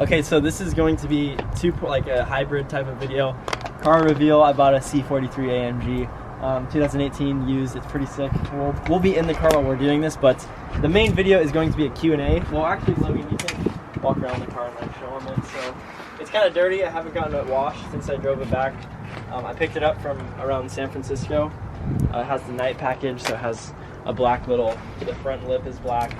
Okay, so this is going to be like a hybrid type of video. Car reveal. I bought a C43 AMG, 2018 used. It's pretty sick. We'll be in the car while we're doing this, but the main video is going to be a Q&A. Well, actually, Logan, you can walk around the car and like show them it. So it's kind of dirty. I haven't gotten it washed since I drove it back. I picked it up from around San Francisco. It has the night package, so it has a black little. The front lip is black.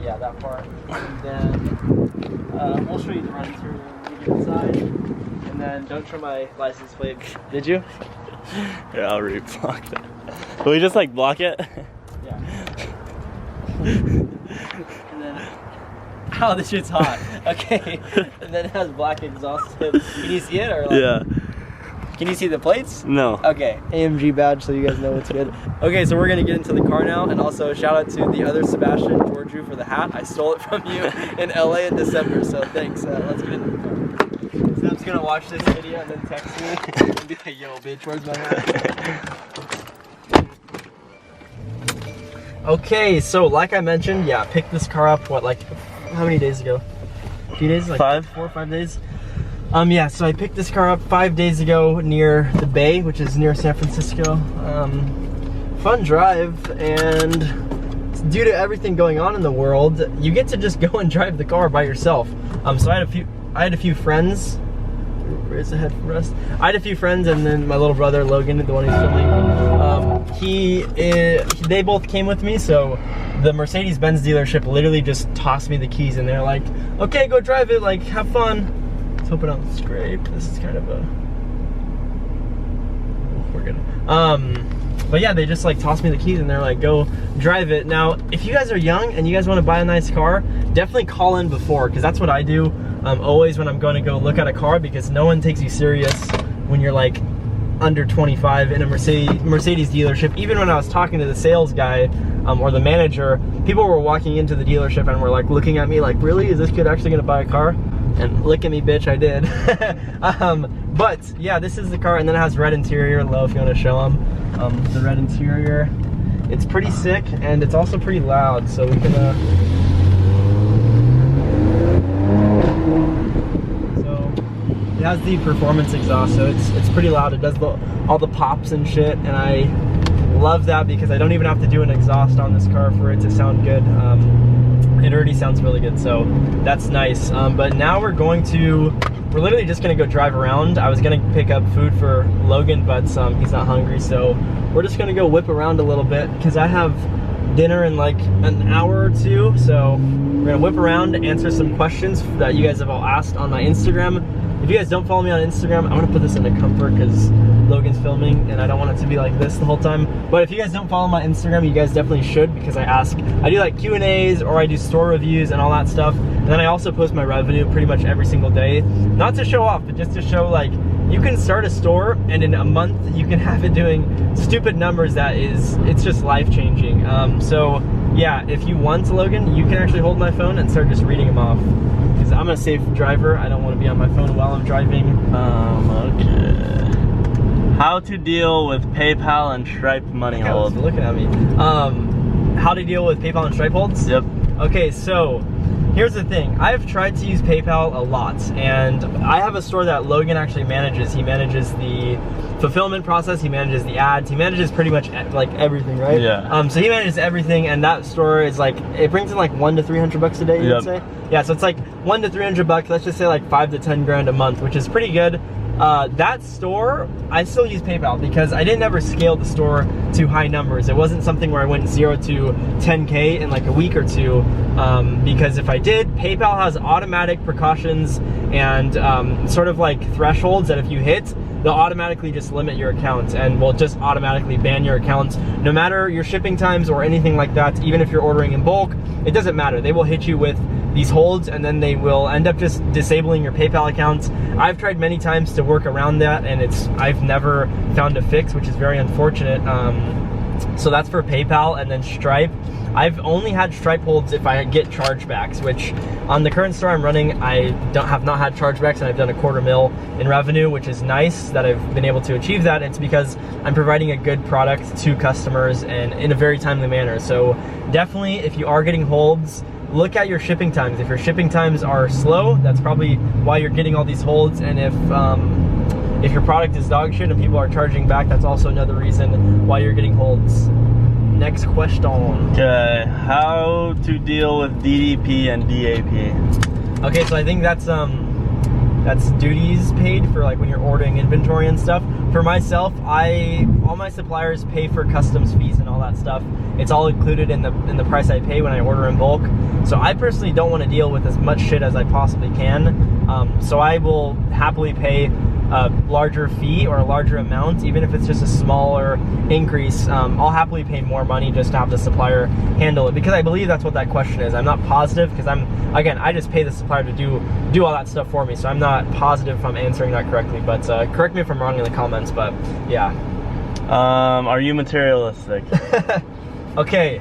Yeah, that part. And then we'll show you the run interior when we get inside. And then don't show my license plate. Did you? Yeah, I'll re-block that. Will we just like block it? Yeah. And then, oh, this shit's hot. Okay. And then it has black exhaust tips. Can you see it or? Like, yeah. Can you see the plates? No. Okay, AMG badge, so you guys know it's good. Okay, so we're gonna get into the car now, and also shout out to the other Sebastian, Georgiou, for the hat. I stole it from you in LA in December, so thanks. Let's get into the car. Seb's gonna watch this video and then text me and be like, yo, bitch, where's my hat? Okay, so like I mentioned, yeah, I picked this car up, how many days ago? A few days? Like 4 or 5 days? Yeah, so I picked this car up 5 days ago near the Bay, which is near San Francisco. Fun drive, and due to everything going on in the world, you get to just go and drive the car by yourself. So I had a few friends. Where's the headrest? I had a few friends, and then my little brother Logan, the one who's filming. They both came with me, so the Mercedes-Benz dealership literally just tossed me the keys, and they're like, "Okay, go drive it. Like, have fun." Let's hope I don't scrape. This is kind of a... We're good. But yeah, they just like tossed me the keys and they're like, go drive it. Now, if you guys are young and you guys want to buy a nice car, definitely call in before, because that's what I do always when I'm going to go look at a car, because no one takes you serious when you're like under 25 in a Mercedes dealership. Even when I was talking to the sales guy or the manager, people were walking into the dealership and were like looking at me like, really? Is this kid actually going to buy a car? And look at me, bitch, I did. But yeah, this is the car, and then it has red interior. Low, if you want to show them the red interior. It's pretty sick, and it's also pretty loud, so we can so it has the performance exhaust, so it's pretty loud. It does all the pops and shit, and I love that because I don't even have to do an exhaust on this car for it to sound good. It already sounds really good, so that's nice. But now we're literally just gonna go drive around. I was gonna pick up food for Logan, but he's not hungry, so we're just gonna go whip around a little bit because I have dinner in like an hour or two. So we're gonna whip around, answer some questions that you guys have all asked on my Instagram. If you guys don't follow me on Instagram, I'm gonna put this into comfort because Logan's filming and I don't want it to be like this the whole time. But if you guys don't follow my Instagram, you guys definitely should, because I do like Q&As, or I do store reviews and all that stuff. And then I also post my revenue pretty much every single day. Not to show off, but just to show like, you can start a store and in a month you can have it doing stupid numbers it's just life-changing. So yeah, if you want, Logan, you can actually hold my phone and start just reading them off. Because I'm a safe driver, I don't want to be on my phone while I'm driving. Okay. How to deal with PayPal and Stripe money hold. Looking at me. How to deal with PayPal and Stripe holds? Yep. Okay, so here's the thing. I've tried to use PayPal a lot, and I have a store that Logan actually manages. He manages the fulfillment process, he manages the ads, he manages pretty much like everything, right? Yeah. So he manages everything, and that store is like, it brings in like $100 to $300 a day, you would say? Yeah, so it's like $100 to $300, let's just say like 5 to 10 grand a month, which is pretty good. That store, I still use PayPal because I didn't ever scale the store to high numbers. It wasn't something where I went 0 to 10K in like a week or two, because if I did, PayPal has automatic precautions and sort of like thresholds that if you hit, they'll automatically just limit your account and will just automatically ban your account, no matter your shipping times or anything like that. Even if you're ordering in bulk, it doesn't matter. They will hit you with these holds, and then they will end up just disabling your PayPal account. I've tried many times to work around that, and I've never found a fix, which is very unfortunate. So that's for PayPal. And then Stripe, I've only had Stripe holds if I get chargebacks, which on the current store I'm running, I have not had chargebacks, and I've done $250,000 in revenue, which is nice that I've been able to achieve that. It's because I'm providing a good product to customers and in a very timely manner. So definitely, if you are getting holds, look at your shipping times. If your shipping times are slow, that's probably why you're getting all these holds. And if your product is dog shit and people are charging back, that's also another reason why you're getting holds. Next question. Okay, how to deal with DDP and DAP? Okay, so I think that's duties paid for like when you're ordering inventory and stuff. For myself, all my suppliers pay for customs fees and all that stuff. It's all included in the price I pay when I order in bulk. So I personally don't want to deal with as much shit as I possibly can. So I will happily pay a larger fee or a larger amount, even if it's just a smaller increase. I'll happily pay more money just to have the supplier handle it, because I believe that's what that question is. I'm not positive, because I just pay the supplier to do all that stuff for me, so I'm not positive if I'm answering that correctly, but correct me if I'm wrong in the comments. But yeah. Are you materialistic? Okay,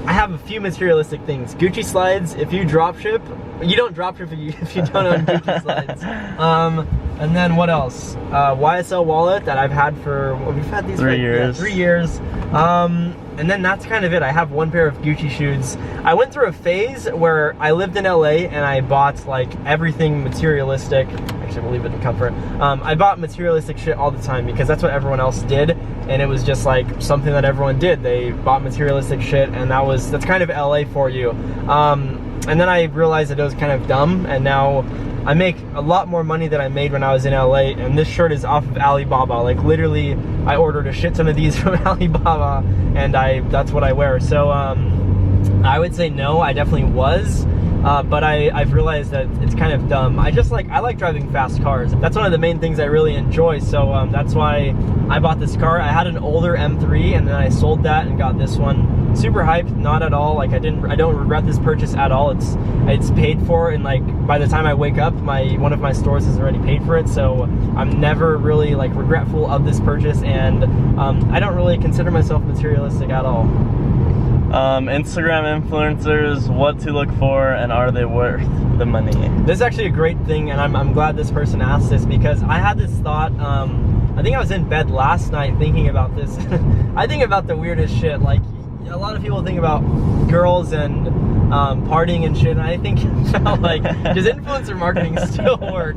I have a few materialistic things. Gucci slides, if you drop ship, you don't drop ship if you don't own Gucci slides. And then what else? YSL wallet that I've had for, we've had these 3 years. Yeah, 3 years. And then that's kind of it. I have one pair of Gucci shoes. I went through a phase where I lived in LA and I bought like everything materialistic. Actually, we'll leave it in comfort. I bought materialistic shit all the time because that's what everyone else did, and it was just like something that everyone did. They bought materialistic shit, and that's kind of LA for you. And then I realized that it was kind of dumb, and now I make a lot more money than I made when I was in LA, and this shirt is off of Alibaba. Like literally, I ordered a shit ton of these from Alibaba, and that's what I wear. So I would say no, I definitely was. But I've realized that it's kind of dumb. I like driving fast cars. That's one of the main things I really enjoy. So that's why I bought this car. I had an older M3, and then I sold that and got this one. Super hyped, not at all. Like I don't regret this purchase at all. It's paid for, and like by the time I wake up, one of my stores has already paid for it. So I'm never really like regretful of this purchase, and I don't really consider myself materialistic at all. Instagram influencers, what to look for, and are they worth the money? This is actually a great thing, and I'm glad this person asked this, because I had this thought. I think I was in bed last night thinking about this. I think about the weirdest shit. Like a lot of people think about girls and partying and shit, and I think about like, does influencer marketing still work?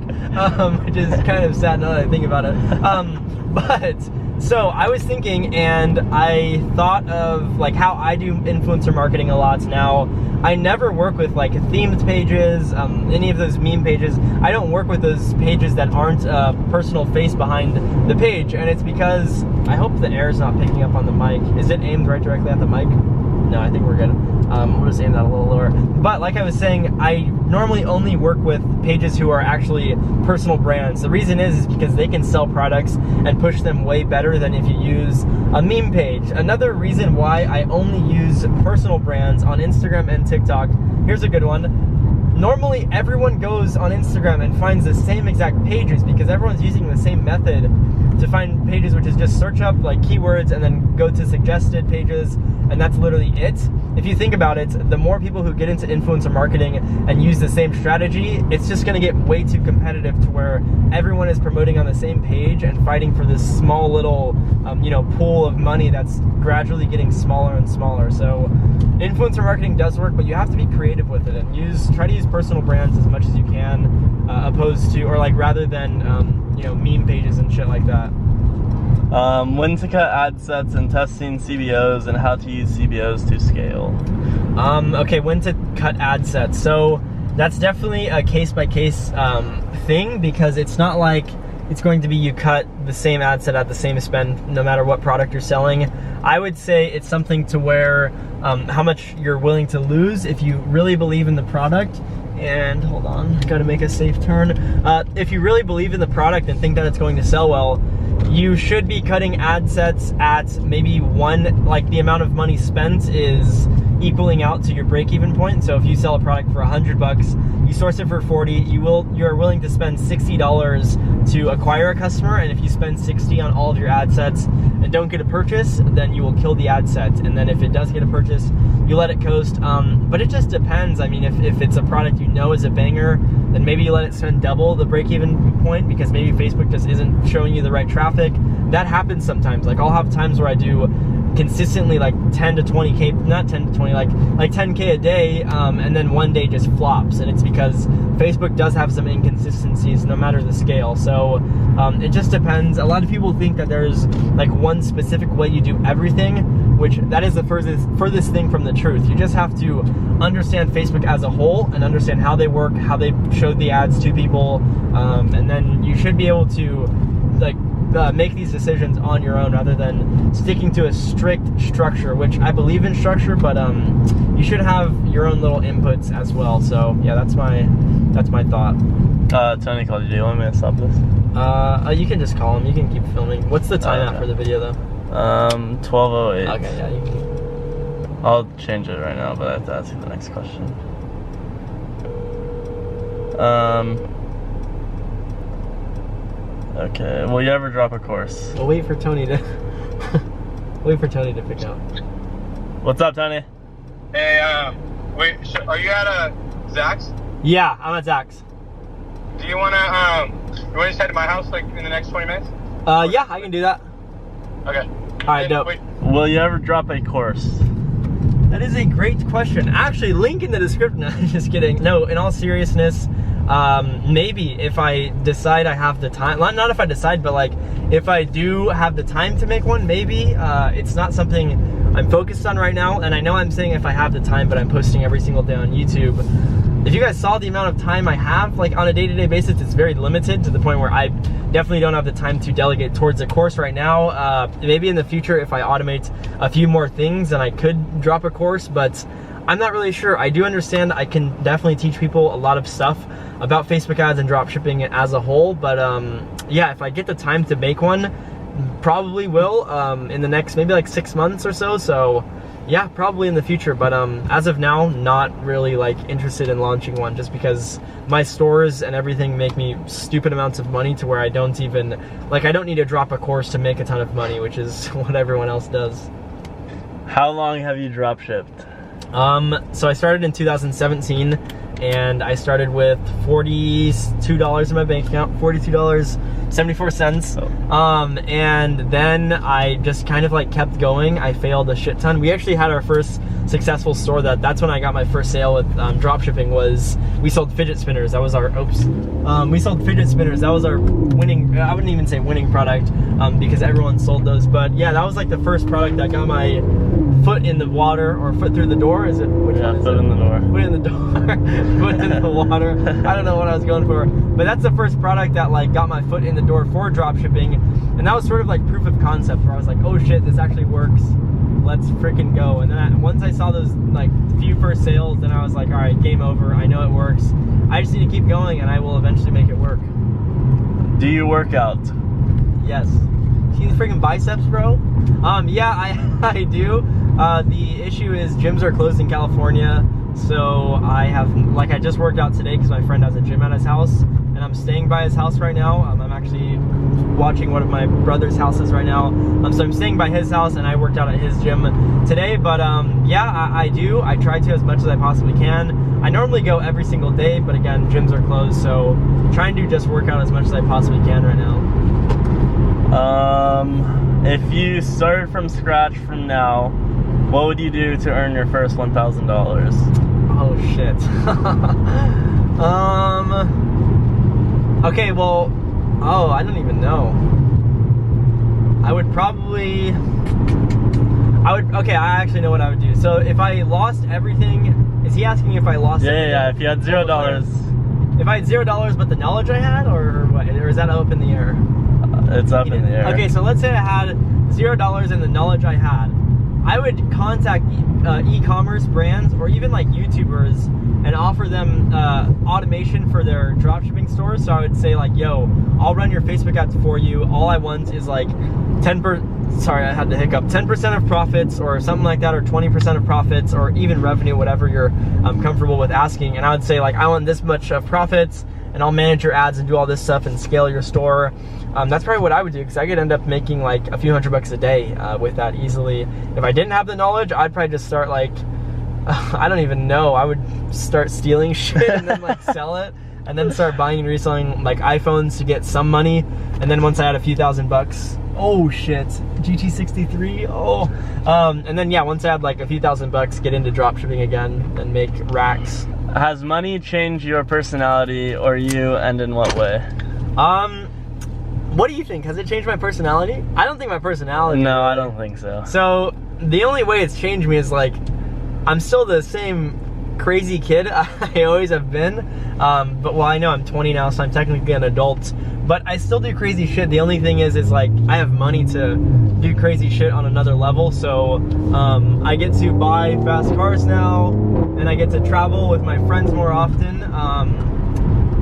Which is kind of sad now that I think about it. But so I was thinking, and I thought of like how I do influencer marketing a lot now. I never work with like themed pages, any of those meme pages. I don't work with those pages that aren't a personal face behind the page, and it's because, I hope the air is not picking up on the mic. Is it aimed right directly at the mic? No, I think we're good. We'll just aim that a little lower. But like I was saying, I normally only work with pages who are actually personal brands. The reason is because they can sell products and push them way better than if you use a meme page. Another reason why I only use personal brands on Instagram and TikTok, here's a good one. Normally everyone goes on Instagram and finds the same exact pages because everyone's using the same method to find pages, which is just search up like keywords and then go to suggested pages, and that's literally it. If you think about it, the more people who get into influencer marketing and use the same strategy, it's just gonna get way too competitive to where everyone is promoting on the same page and fighting for this small little pool of money that's gradually getting smaller and smaller. So influencer marketing does work, but you have to be creative with it and try to use personal brands as much as you can, opposed to, or like rather than meme pages and shit like that. When to cut ad sets and testing CBOs, and how to use CBOs to scale. Okay, when to cut ad sets. So that's definitely a case-by-case thing, because it's not like it's going to be you cut the same ad set at the same spend no matter what product you're selling. I would say it's something to where how much you're willing to lose if you really believe in the product. And hold on, I gotta make a safe turn. If you really believe in the product and think that it's going to sell well, you should be cutting ad sets at maybe like the amount of money spent is equaling out to your break-even point. So if you sell a product for $100, you source it for 40, you're willing to spend $60 to acquire a customer, and if you spend 60 on all of your ad sets and don't get a purchase, then you will kill the ad set. And then if it does get a purchase, you let it coast. But it just depends. I mean, if it's a product you know is a banger, then maybe you let it spend double the break-even point because maybe Facebook just isn't showing you the right traffic. That happens sometimes. Like I'll have times where I do consistently like 10 to 20k, not 10 to 20, like 10k a day, and then one day just flops, and it's because Facebook does have some inconsistencies no matter the scale. So it just depends. A lot of people think that there's like one specific way you do everything, which that is the furthest thing from the truth. You just have to understand Facebook as a whole and understand how they work, how they show the ads to people, and then you should be able to like make these decisions on your own rather than sticking to a strict structure, which I believe in structure, but you should have your own little inputs as well. So yeah, that's my thought. Tony called you. Do you want me to stop this? You can just call him. You can keep filming. What's the time Okay. after the video though? 12:08. Okay, yeah, you can keep. I'll change it right now, but I have to ask you the next question. Okay. Will you ever drop a course? We'll wait for Tony to pick up. What's up, Tony? Hey, wait, are you at Zach's? Yeah, I'm at Zach's. Do you wanna just head to my house like in the next 20 minutes? Yeah, I can do that. Okay. Alright, dope. Wait, Will you ever drop a course? That is a great question. Actually, link in the description. No, just kidding. No, in all seriousness, maybe if I decide I have the time, not if I decide, but like if I do have the time to make one, maybe. It's not something I'm focused on right now, and I know I'm saying if I have the time, but I'm posting every single day on YouTube. If you guys saw the amount of time I have, like on a day-to-day basis, it's very limited to the point where I definitely don't have the time to delegate towards a course right now. Maybe in the future, if I automate a few more things, then I could drop a course, but I'm not really sure. I do understand I can definitely teach people a lot of stuff about Facebook ads and dropshipping as a whole, but yeah, if I get the time to make one, probably will in the next maybe like 6 months or so. So yeah, probably in the future, but as of now, not really like interested in launching one, just because my stores and everything make me stupid amounts of money to where I don't even, like I don't need to drop a course to make a ton of money, which is what everyone else does. How long have you drop shipped? So I started in 2017, and I started with $42 in my bank account, $42.74. And then I just kind of like kept going. I failed a shit ton. We actually had our first successful store. That's when I got my first sale with dropshipping. Was we sold fidget spinners. That was our we sold fidget spinners. That was our winning, I wouldn't even say winning product, because everyone sold those, but yeah, that was like the first product that got my foot in the water, or foot through the door. Is it? Which one is foot it? in the door. Foot in the door. Foot in the water. I don't know what I was going for, but that's the first product that like got my foot in the door for dropshipping, and that was sort of like proof of concept, where I was like, oh shit, this actually works. Let's freaking go. And then once I saw those like few first sales, then I was like, all right, game over. I know it works. I just need to keep going, and I will eventually make it work. Do you work out? Yes. See the freaking biceps, bro? Yeah, I do. The issue is gyms are closed in California, so I just worked out today because my friend has a gym at his house, and I'm staying by his house right now. I'm actually watching one of my brother's houses right now. So I'm staying by his house, and I worked out at his gym today. But yeah, I do. I try to as much as I possibly can. I normally go every single day, but again, gyms are closed, so trying to just work out as much as I possibly can right now. If you started from scratch from now, what would you do to earn your first $1,000? Oh shit. Okay, well, I don't even know. Okay, I actually know what I would do. So if I lost everything, is he asking if I lost everything? Yeah, if you had $0. If I had $0 but the knowledge I had, or what? Or is that up in the air? It's up in the air. Okay, so let's say I had $0 and the knowledge I had. I would contact e-commerce brands or even like YouTubers and offer them automation for their dropshipping stores. So I would say like, yo, I'll run your Facebook ads for you. All I want is like 10% of profits or something like that, or 20% of profits, or even revenue, whatever you're comfortable with asking. And I would say like, I want this much of profits, and I'll manage your ads and do all this stuff and scale your store. That's probably what I would do, because I could end up making like a few $100 a day with that easily. If I didn't have the knowledge, I'd probably just start like, I don't even know. I would start stealing shit and then like sell it. and then start buying and reselling like iPhones to get some money. And then once I had a few $1,000, oh shit, GT63, oh. And then yeah, once I had like a few $1,000, get into dropshipping again and make racks. Has money changed your personality or you, and in what way? What do you think? Has it changed my personality? I don't think my personality. No, I don't think so. So the only way it's changed me is like, I'm still the same crazy kid I always have been. But well, I know I'm 20 now, so I'm technically an adult. But I still do crazy shit. The only thing is like I have money to do crazy shit on another level. So I get to buy fast cars now, and I get to travel with my friends more often.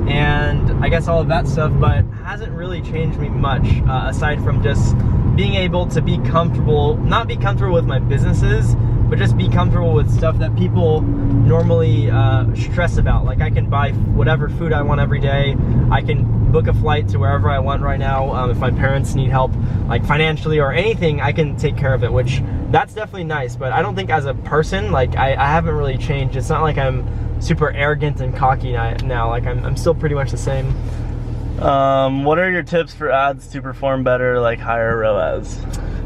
And I guess all of that stuff, but hasn't really changed me much aside from just being able to be comfortable, not be comfortable with my businesses, but just be comfortable with stuff that people normally stress about. Like I can buy whatever food I want every day. I can book a flight to wherever I want right now. If my parents need help, like financially or anything, I can take care of it, which that's definitely nice. But I don't think as a person, like I haven't really changed. It's not like I'm super arrogant and cocky now. Like I'm still pretty much the same. What are your tips for ads to perform better, like higher ROAS?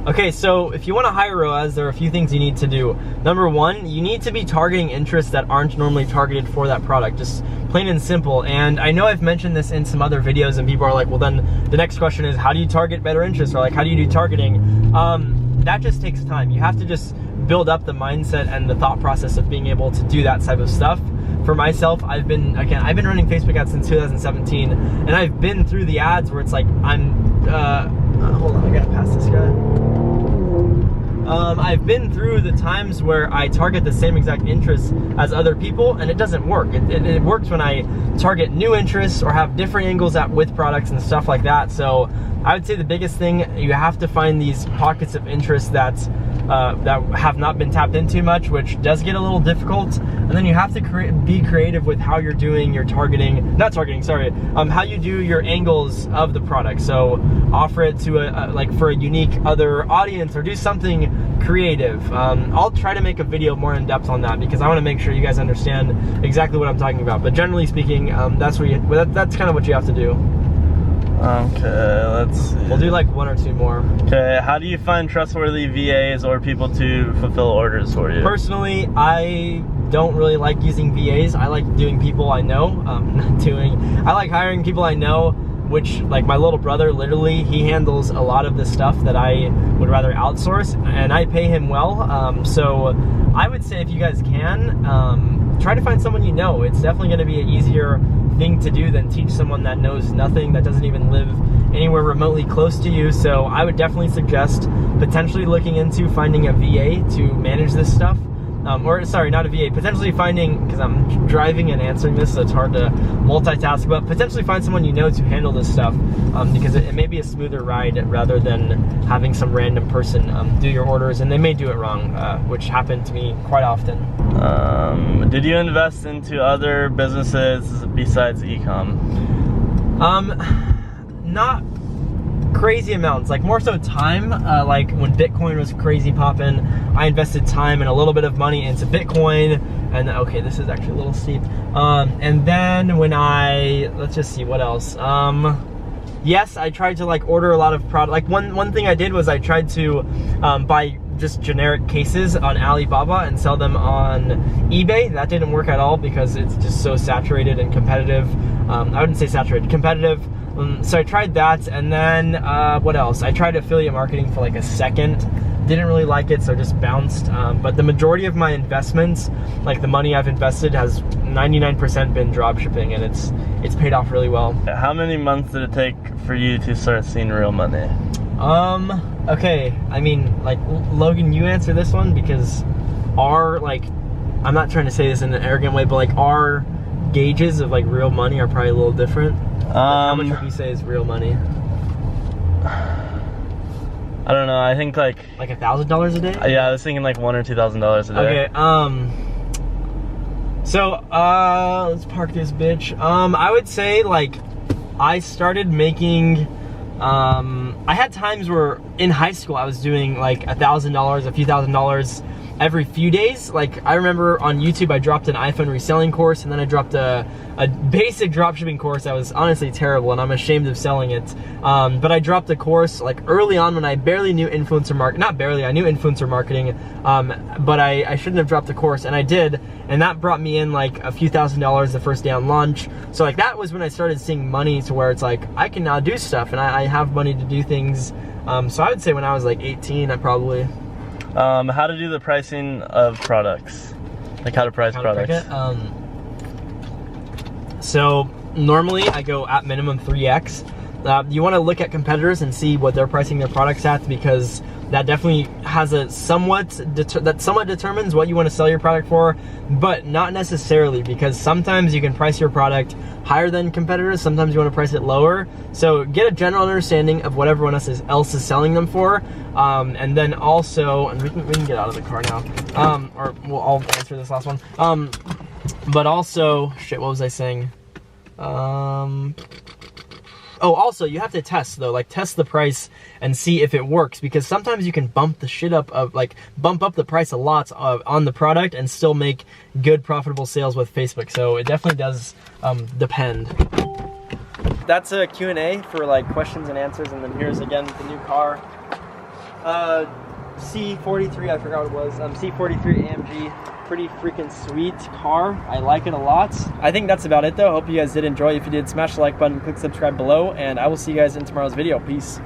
Okay, so if you want a higher ROAS, there are a few things you need to do. Number one, you need to be targeting interests that aren't normally targeted for that product, just plain and simple. And I know I've mentioned this in some other videos, and people are like, well then the next question is, how do you target better interests? Or like, how do you do targeting? That just takes time. You have to just build up the mindset and the thought process of being able to do that type of stuff. For myself, I've been running Facebook ads since 2017, and I've been through the ads where it's like, hold on, I gotta pass this guy. I've been through the times where I target the same exact interests as other people, and it doesn't work. It works when I target new interests or have different angles with products and stuff like that. So I would say the biggest thing, you have to find these pockets of interest that have not been tapped into much, which does get a little difficult. And then you have to be creative with how you're doing your how you do your angles of the product. So offer it to like for a unique other audience, or do something creative. I'll try to make a video more in depth on that, because I want to make sure you guys understand exactly what I'm talking about. But generally speaking, that's kind of what you have to do. Okay, let's see. We'll do like one or two more. Okay, how do you find trustworthy VAs or people to fulfill orders for you? Personally, I don't really like using VAs. I like doing people I know. I like hiring people I know, which, like my little brother, literally, he handles a lot of the stuff that I would rather outsource, and I pay him well. So I would say if you guys can, try to find someone you know. It's definitely going to be an easier thing to do than teach someone that knows nothing, that doesn't even live anywhere remotely close to you. So I would definitely suggest potentially looking into finding a VA to manage this stuff. Or sorry, not a VA, potentially finding, because I'm driving and answering this, so it's hard to multitask, but potentially find someone you know to handle this stuff, because it may be a smoother ride rather than having some random person do your orders, and they may do it wrong, which happened to me quite often. Did you invest into other businesses besides e-com? Not crazy amounts, like more so time. Like when Bitcoin was crazy popping, I invested time and a little bit of money into Bitcoin. And okay, this is actually a little steep. And then when let's just see what else. Yes, I tried to like order a lot of product. Like one thing I did was I tried to buy just generic cases on Alibaba and sell them on eBay. That didn't work at all because it's just so saturated and competitive. I wouldn't say saturated, competitive. So I tried that, and then what else? I tried affiliate marketing for like a second. Didn't really like it, so just bounced. But the majority of my investments, like the money I've invested, has 99% been dropshipping, and it's paid off really well. How many months did it take for you to start seeing real money? Okay, I mean, like, Logan, you answer this one, because I'm not trying to say this in an arrogant way, but like our gauges of like real money are probably a little different. How much would you say is real money? I don't know. I think like $1,000 a day. Yeah, I was thinking like $1,000 or $2,000 a day. Okay. So let's park this bitch. I would say like I started making. I had times where in high school I was doing like $1,000, a few $1,000 every few days. Like I remember on YouTube I dropped an iPhone reselling course, and then I dropped a basic dropshipping course that was honestly terrible, and I'm ashamed of selling it. But I dropped a course like early on when I barely knew influencer marketing. Not barely, I knew influencer marketing, but I shouldn't have dropped the course, and I did, and that brought me in like a few $1,000s the first day on launch. So like that was when I started seeing money to where it's like I can now do stuff, and I have money to do things. So I would say when I was like 18, I probably. How to do the pricing of products, like how to price products. So normally I go at minimum 3x. You want to look at competitors and see what they're pricing their products at, because that definitely has a somewhat determines what you want to sell your product for, but not necessarily, because sometimes you can price your product higher than competitors, sometimes you want to price it lower. So get a general understanding of what everyone else is selling them for, and then also, and we can get out of the car now, or well, I'll answer this last one. But also, shit, what was I saying? Oh, also, you have to test though, like test the price and see if it works, because sometimes you can bump the shit up of like bump up the price a lot on the product and still make good profitable sales with Facebook. So it definitely does depend. That's a Q&A for like questions and answers, and then here's again the new car. C43, I forgot what it was. C43 AMG. Pretty freaking sweet car. I like it a lot. I think that's about it though. Hope you guys did enjoy. If you did, smash the like button, click subscribe below, and I will see you guys in tomorrow's video. Peace.